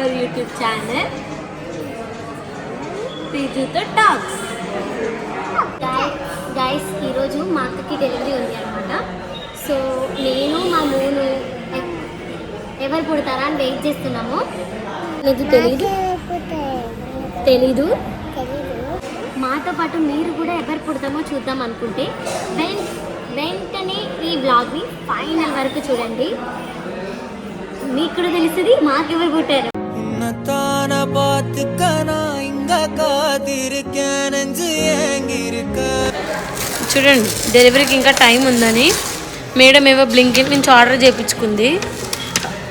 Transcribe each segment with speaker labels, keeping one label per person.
Speaker 1: Hour YouTube channel ప్రీజుతో talks. Guys ఈరోజు మా అక్కకి డెలివరీ ఉంది అనమాట. సో నేను మా మూను ఎవరు పుడతారా అని వెయిట్ చేస్తున్నాము. తెలీదు. మాతో పాటు మీరు కూడా ఎవరు పుడతామో చూద్దాం అనుకుంటే వెంటనే ఈ బ్లాగ్ని ఫైనల్ వరకు చూడండి. మీకు కూడా తెలుస్తుంది మాకెవరు పుట్టారు.
Speaker 2: చూడండి డెలివరీకి ఇంకా టైం ఉందని మేడం ఏవో బ్లింకిట్ నుంచి ఆర్డర్ చేయించుకుంది.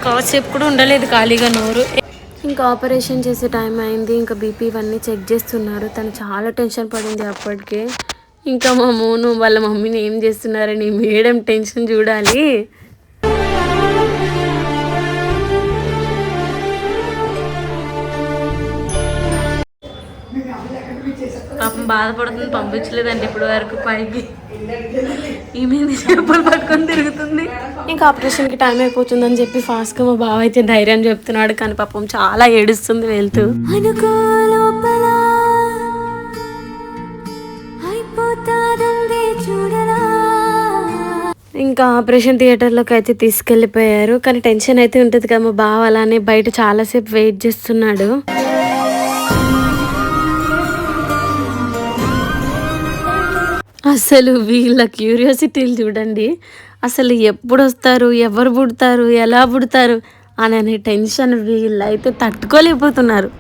Speaker 2: కాసేపు కూడా ఉండలేదు ఖాళీగా నోరు. ఇంకా ఆపరేషన్ చేసే టైం అయింది. ఇంకా బీపీ ఇవన్నీ చెక్ చేస్తున్నారు. తను చాలా టెన్షన్ పడింది అప్పటికే. ఇంకా మా మోను వాళ్ళ మమ్మీని ఏం చేస్తున్నారని మేడం టెన్షన్ చూడాలి. పాపం బాధపడుతుంది, పంపించలేదండి ఇప్పటి వరకు పైకి. ఏమైంది చేపలు పట్టుకొని తిరుగుతుంది. ఇంకా ఆపరేషన్కి టైం అయిపోతుందని చెప్పి ఫాస్ట్గా మా బావ అయితే ధైర్యం చెప్తున్నాడు. కానీ పాపం చాలా ఏడుస్తుంది వెళ్తూ. ఇంకా ఆపరేషన్ థియేటర్లోకి అయితే తీసుకెళ్ళిపోయారు. కానీ టెన్షన్ అయితే ఉంటుంది కదా. మా బావ అలానే బయట చాలాసేపు వెయిట్ చేస్తున్నాడు. అసలు వీళ్ళ క్యూరియాసిటీలు చూడండి. అసలు ఎప్పుడు వస్తారు, ఎవరు పుడతారు, ఎలా పుడతారు అనే టెన్షన్ వీళ్ళైతే తట్టుకోలేకపోతున్నారు.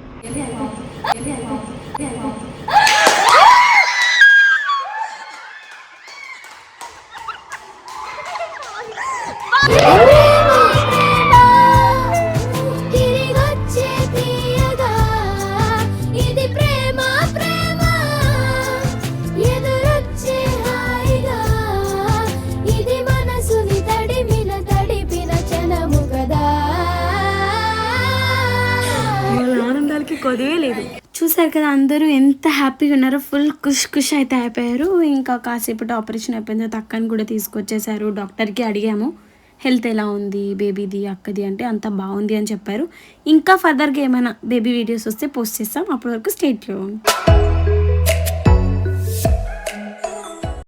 Speaker 2: కొదివే లేదు. చూసారు కదా అందరూ ఎంత హ్యాపీగా ఉన్నారో. ఫుల్ ఖుష్ అయితే అయిపోయారు. ఇంకా కాసేపటి ఆపరేషన్ అయిపోయిన తర్వాత అక్కని కూడా తీసుకొచ్చేసారు. డాక్టర్కి అడిగాము హెల్త్ ఎలా ఉంది బేబీది అక్కది అంటే అంత బాగుంది అని చెప్పారు. ఇంకా ఫర్దర్గా ఏమైనా బేబీ వీడియోస్ వస్తే పోస్ట్ చేస్తాం. అప్పటి వరకు స్టే ట్యూన్డ్.